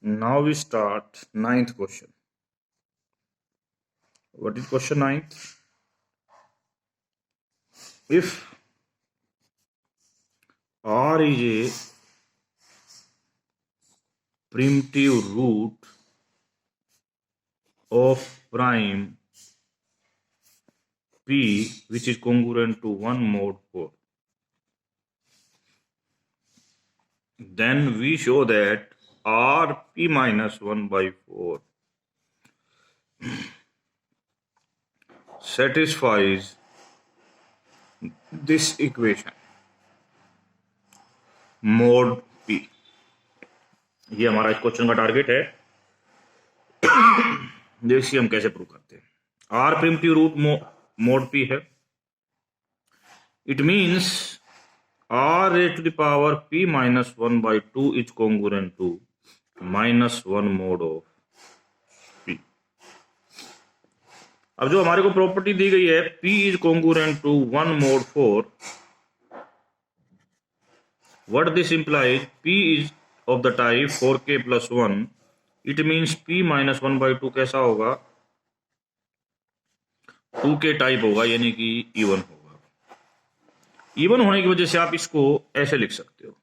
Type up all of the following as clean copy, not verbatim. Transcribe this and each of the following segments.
Now we start ninth question. What is question ninth? If R is a primitive root of prime P which is congruent to 1 mod 4, then we show that R P minus 1 by 4 satisfies this equation mod P. ये हमारा इस question का target है। देखिए हम कैसे prove करते हैं। R primitive root mod P है। It means R raised to the power P minus 1 by 2 is congruent to minus 1 mod of P. अब जो हमारे को प्रॉपर्टी दी गई है P is congruent to 1 mod 4, what this implies, P is of the type 4k plus 1, it means P minus 1 by 2 कैसा होगा, 2k type होगा, यानी कि इवन होगा। इवन होने की वजह से आप इसको ऐसे लिख सकते हो,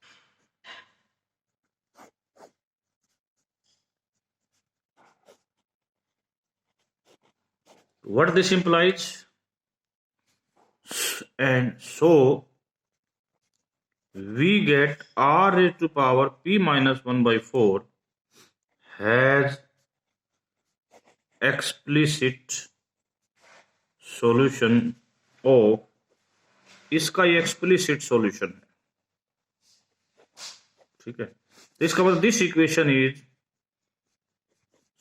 what this implies, and so we get R raised to power P minus 1 by 4 has explicit solution of, इसका ये एक्सप्लिसिट सॉल्यूशन है, ठीक है। तो इसका मतलब this equation is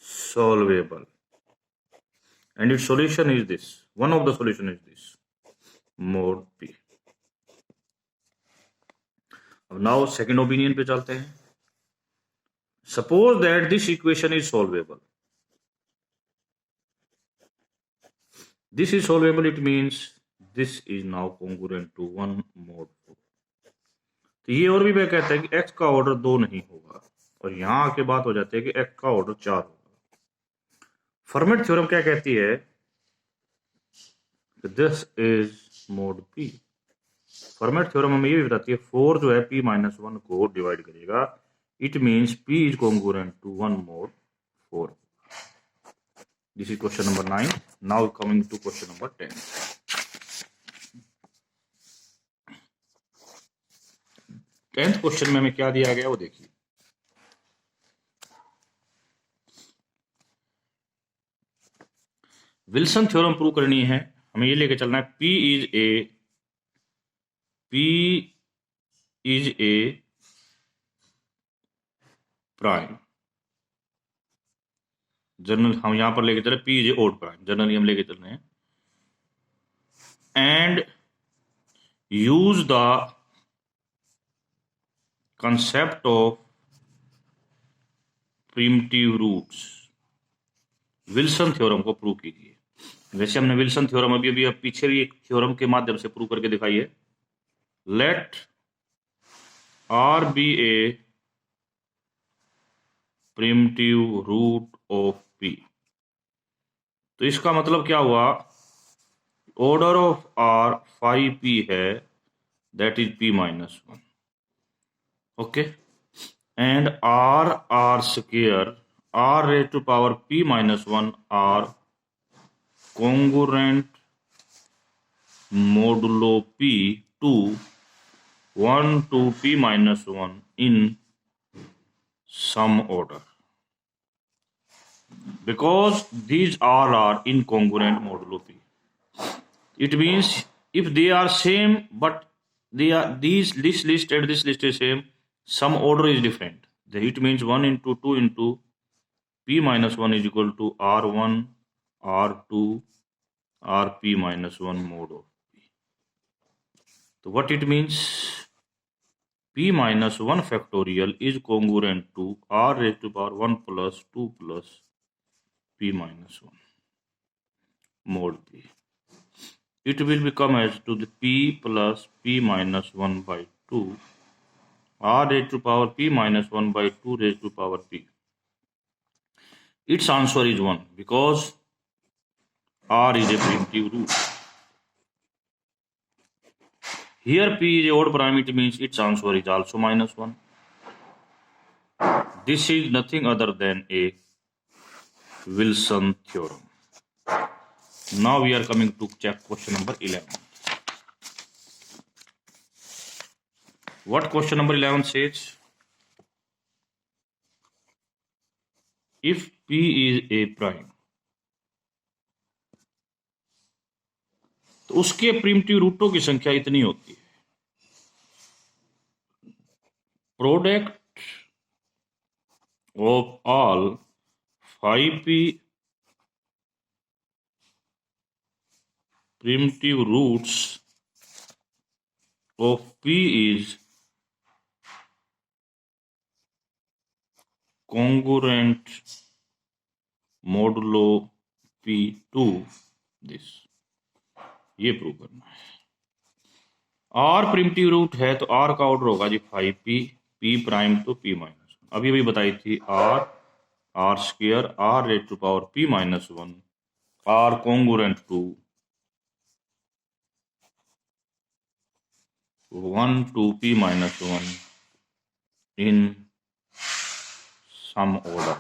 solvable and its solution is this, one of the solution is this mod P। अब now second opinion पे चलते हैं। Suppose that this equation is solvable, this is solvable, it means this is now congruent to 1 mod 4। तो ये और भी मैं कहता है कि x का ऑर्डर 2 नहीं होगा, और यहां आके बात हो जाती है कि x का ऑर्डर 4 होगा। फर्मेट थ्योरम क्या कहती है, this is mod P। Format theorem हमें ये भी बताती है 4 जो है P minus 1 को डिवाइड करेगा, it means P is congruent to 1 mod 4। This is question number 9। Now coming to question number 10। 10th question में हमें क्या दिया गया वो देखिए। विल्सन थ्योरम प्रूव करनी है, हमें ये लेके चलना है P is a prime, general हम यहां पर लेके चले P is a odd prime, generally हम लेके चल रहे हैं, and use the concept of primitive roots, Wilson theorem को प्रूव कीजिए। वैसे हमने विल्सन थ्योरम अभी पीछे भी एक थ्योरम के माध्यम से प्रूव करके दिखाई है। Let R be a primitive root of P। तो इसका मतलब क्या हुआ, ऑर्डर ऑफ R 5P है, that is P minus 1, okay, and R square R raised to power P minus 1 are congruent modulo P to 1 to P minus 1 in some order, because these all are incongruent modulo P. It means if they are same but they are this list and this list is same, some order is different, it means 1 into 2 into P minus 1 is equal to R1 R2 RP minus 1 mod of P. So what it means, P minus 1 factorial is congruent to R raised to power 1 plus 2 plus P minus 1 mod P. It will become as to the P plus P minus 1 by 2 R raised to power P minus 1 by 2 raised to power P. its answer is 1 because r is a primitive root. Here p is a odd prime, it means its answer is also -1. This is nothing other than a Wilson theorem. Now we are coming to check question number 11. What question number 11 says? If p is a prime, तो उसके primitive रूटों की संख्या इतनी होती है. Product of all 5p primitive roots of p is congruent modulo p to this. ये prove करना है. r प्रिमिटिव रूट है तो r का ऑर्डर होगा जी 5p, p प्राइम तो p माइनस. अभी अभी बताई थी r square r raise to power p minus 1 r congruent to 1 to p minus 1 in some order.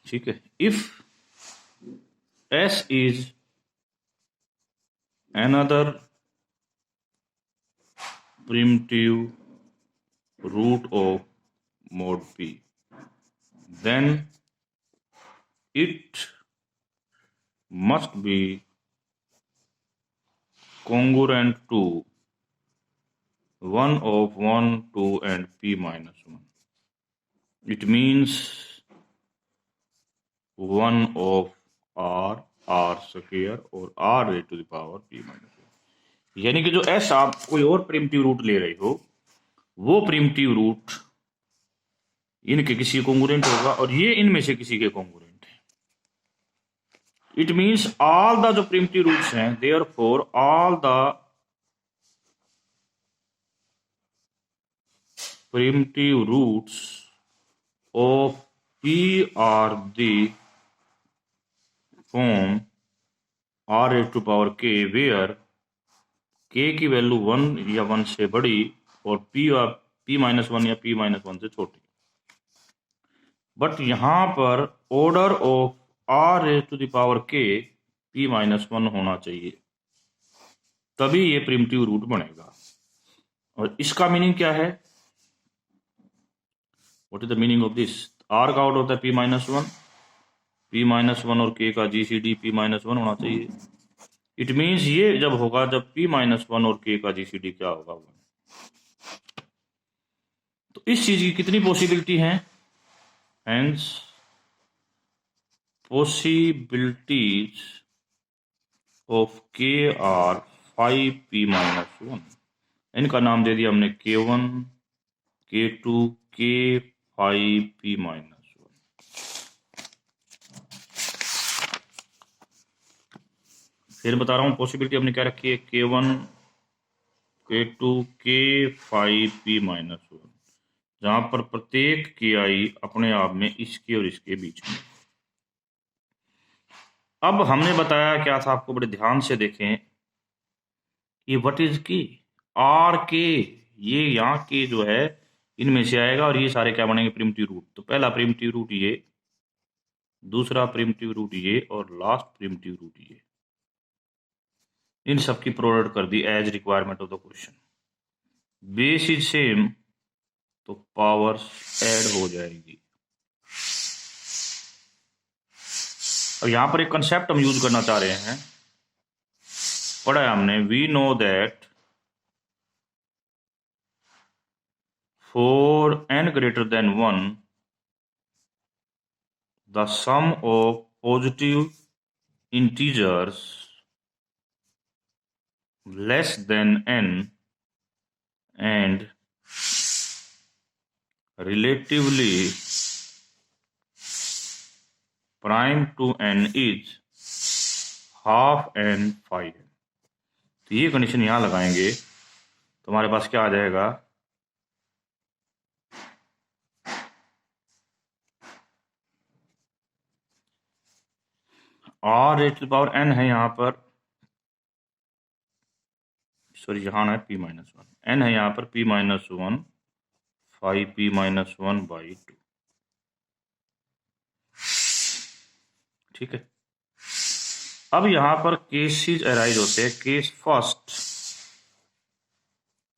ठीक है. If S is another primitive root of mod p, then it must be congruent to 1 of 1, 2 and p minus 1. It means 1 of r square और r raise to the power p minus 1. यानी कि जो s आप कोई और primitive root ले रहे हो वो प्रिमिटिव रूट इनके किसी कॉन्ग्रुएंट होगा और ये इनमें से किसी के कॉन्ग्रुएंट है. इट मीन्स ऑल द जो प्रिमिटिव रूट्स हैं therefore all the primitive roots of p are the form r raised to power k where k की वैल्यू 1 या 1 से बड़ी और p माइनस 1 या p माइनस 1 से छोटी. बट यहां पर order of r raise to the power k p minus 1 होना चाहिए, तभी ये प्रिमिटिव रूट बनेगा. और इसका मीनिंग क्या है? What is the meaning of this? R का आउट होता है p माइनस 1, p माइनस 1 और k का GCD p माइनस 1 होना चाहिए. इट मीन्स ये जब होगा जब p माइनस 1 और k का GCD क्या होगा 1. तो इस चीज की कितनी पॉसिबिलिटी है? Hence possibilities of k are 5p minus 1. इनका नाम दे दिया हमने k1, k2, k5p minus 1. फिर बता रहा हूं पॉसिबिलिटी हमने क्या रखी है, k1, k2, k5p minus 1, जहां पर प्रत्येक ki अपने आप में इसके और इसके बीच में. अब हमने बताया क्या था आपको, बड़े ध्यान से देखें. ये व्हाट इज की आर के, ये यहाँ के जो है इनमें से आएगा और ये सारे क्या बनेंगे प्रिमिटिव रूट. तो पहला प्रिमिटिव रूट ये, दूसरा प्रिमिटिव रूट ये और लास्ट प्रिमिटिव रूट ये. इन सब की प्रोडक्ट कर दी as requirement of the question. Base is same तो पावर्स ऐड हो जाएगी. अब यहां पर एक कंसेप्ट हम यूज करना चाह रहे हैं, पढ़ा है हमने. We know that for n greater than 1 the sum of positive integers less than n and relatively prime to n is half n phi n. तो ये कंडीशन यहां लगाएंगे तो हमारे पास क्या आ जाएगा, R raised to power N है यहाँ पर, सॉरी यहाँ है पी माइनस वन, एन है यहाँ पर P minus one, 5p minus one by two. ठीक है, अब यहां पर केसेस अराइज होते हैं। Case first,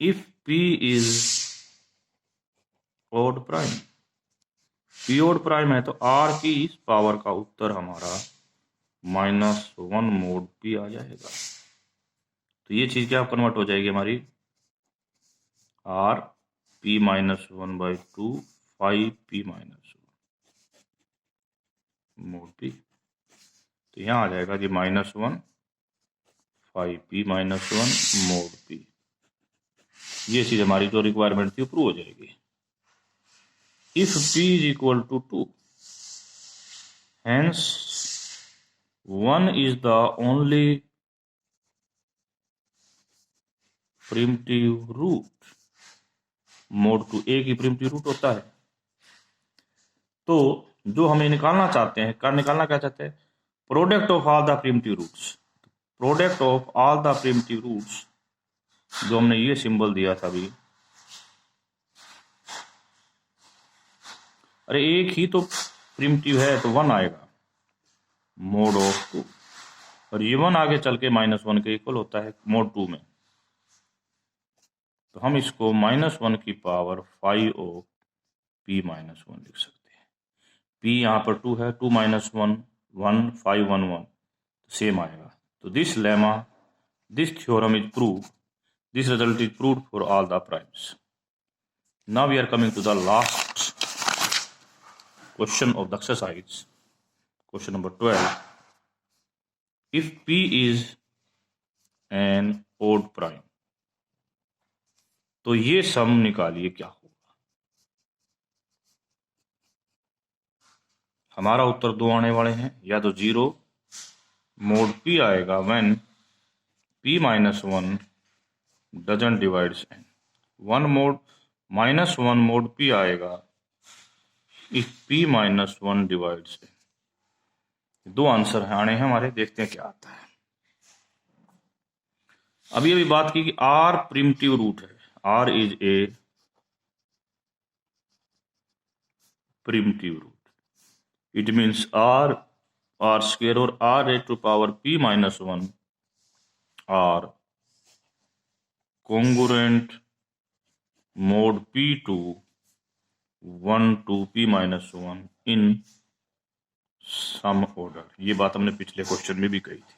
if p is odd prime, p odd prime है तो r की इस पावर का उत्तर हमारा माइनस वन मोड p आ जाएगा। तो ये चीज क्या कन्वर्ट हो जाएगी हमारी, r p minus one by two 5p minus one mod p। तो यहाँ आ जाएगा g minus one 5p minus one mod p। ये चीज हमारी जो रिक्वायरमेंट थी प्रूव हो जाएगी। If p is equal to 2, hence 1 is the only primitive root. Mod two a की प्रिमिटिव रूट होता है। तो जो हमें निकालना चाहते हैं, निकालना क्या चाहते हैं, product of all the primitive roots. Product of all the primitive roots, जो हमने ये सिंबल दिया था अभी, अरे एक ही तो प्रिमिटिव है तो 1 आएगा मोड ऑफ 2, और ये 1 आगे चल के माइनस वन के इक्वल होता है मोड 2 में। तो हम इसको माइनस वन की power 5 of p minus one लिख सकते हैं। p यहाँ पर 2 है, 2 माइनस वन 1, 5 1 1 सेम आएगा। तो this lemma, this theorem is prove, this result is proved for all the primes. Now we are coming to the last question of the exercise, question number 12. If p is an odd prime, तो ये सम निकालिए क्या होगा। हमारा उत्तर दो आने वाले हैं, या तो 0 मोड p आएगा when p minus one doesn't divides n, 1 mode minus one mod p आएगा if p minus one divides n। दो आंसर है आने हैं हमारे, देखते हैं क्या आता है। अभी बात की कि r प्रिमिटिव रूट है, r is a primitive root, it means r square और r raised to power p minus one are congruent mod p to 1 to p minus one in some order. ये बात हमने पिछले question में भी कही थी।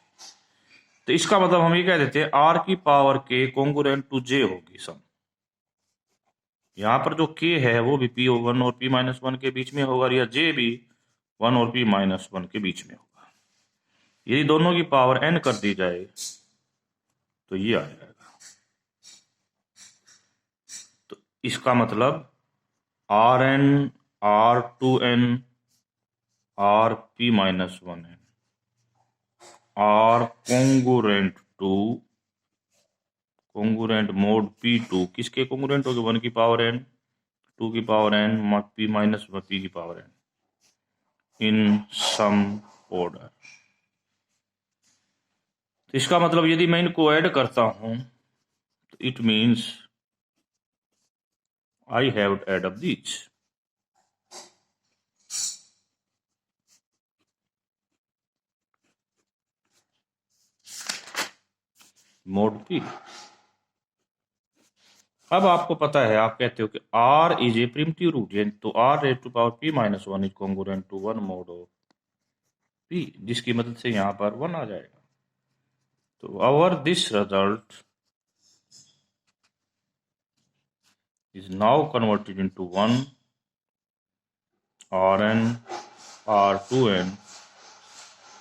तो इसका मतलब हम ये कह देते हैं r की power k congruent to j होगी सम। यहाँ पर जो k है वो भी p वन और p माइनस वन के बीच में होगा, या j भी 1 और p माइनस वन के बीच में होगा। यदि दोनों की पावर n कर दी जाए तो ये आ जाएगा। तो इसका मतलब Rn R2n Rp minus one n R congruent mode P2 किसके कॉन्ग्रुएंट होगी, 1 की पावर n 2 की power n p minus p की पावर n इन सम ऑर्डर। तो इसका मतलब यदि मैं इनको ऐड करता हूं तो it means I have to add up these. Mode p। अब आपको पता है, आप कहते हो कि r is a primitive root, तो r raised to power p minus one is congruent to 1 mod of p, जिसकी मदद से यहां पर 1 आ जाएगा। तो our this result is now converted into 1 Rn R2n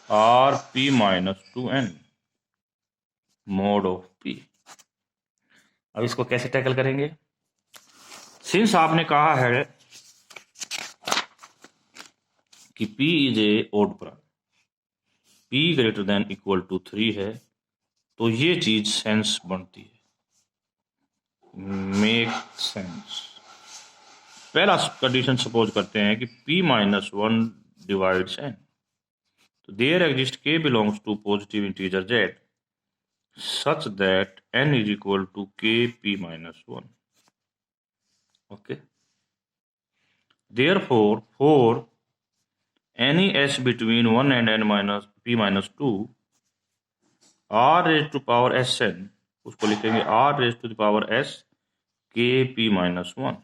Rp minus 2n mod of p। अब इसको कैसे टैकल करेंगे, सिंस आपने कहा है कि p is a odd prime, p greater than equal to 3 है, तो ये चीज सेंस बनती है, मेक सेंस। पहला कंडीशन सपोज करते हैं कि p minus one divides n, तो there exists k belongs to positive integer z such that n is equal to kp minus 1. Okay. Therefore, for any s between 1 and n minus p minus 2, r raised to power sn, उसको लिखेंगे r raised to the power s kp minus 1,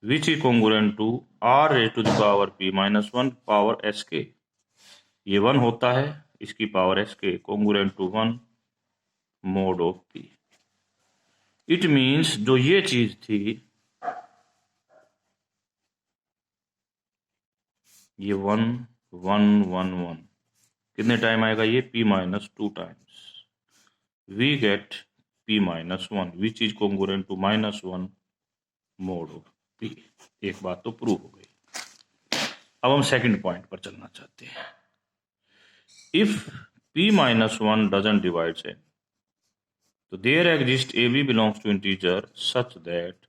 which is congruent to r raised to the power p minus 1 power sk. ये 1 होता है, इसकी power sk congruent to 1 mod of p. It means जो ये चीज थी, ये 1 1 1 1 कितने टाइम आएगा? ये p minus 2 times. We get p minus 1 which is congruent to minus 1 mod of p. एक बात तो प्रूव हो गई। अब हम सेकंड पॉइंट पर चलना चाहते हैं। If p minus 1 doesn't divide n, तो there exists a b belongs to integer such that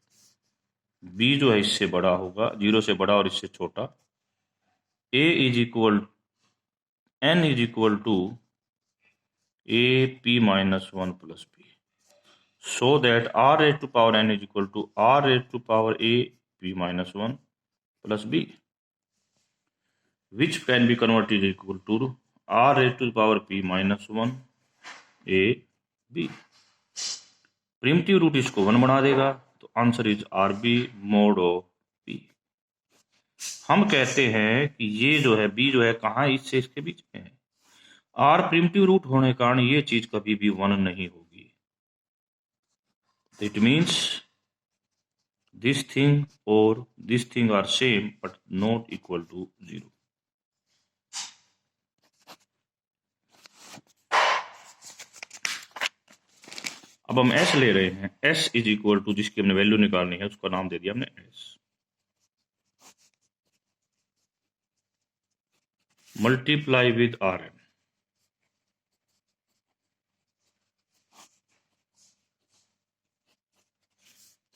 b जो है इससे बड़ा होगा, 0 से बड़ा और इससे छोटा, a is equal n is equal to a p minus 1 plus p, so that r raised to power n is equal to r raised to power a p minus 1 plus b, which can be converted equal to r raised to the power p minus 1 a b. Primitive root इसको 1 बना देगा, तो answer is R B mod of P. हम कहते हैं कि ये जो है बी जो है कहाँ, इससे इसके बीच में है। आर प्रिमिटिव रूट होने के कारण ये चीज कभी भी 1 नहीं होगी। इट मीन्स दिस थिंग और this thing are same but not equal to 0। अब हम s ले रहे हैं, s इज इक्वल टू जिसकी हमने वैल्यू निकालनी है उसका नाम दे दिया हमने s, multiply with R N.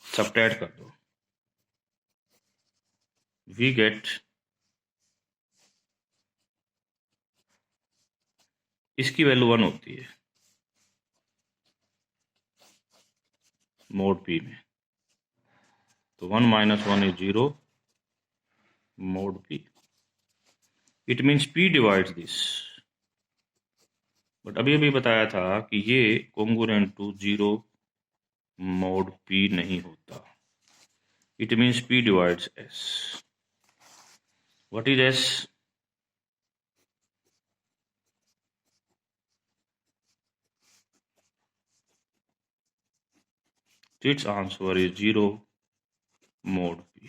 Subtract कर दो, वी गेट, इसकी वैल्यू 1 होती है मोड पी में, तो 1 minus 1 is 0 mod p. It means p divides this, but अभी अभी बताया था कि ये congruent टू 0 mod p नहीं होता। It means p divides s. What is s? It's answer is 0 mod p.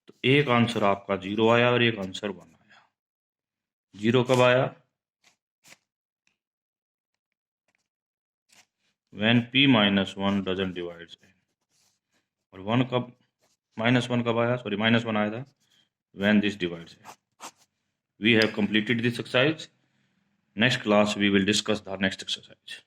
तो एक आंसर आपका 0 आया और एक आंसर 1 आया। 0 कब आया? when p minus 1 doesn't divide n, और 1 कब, -1 कब आया? सॉरी -1 आया था when this divides n. We have completed this exercise. Next class we will discuss the next exercise.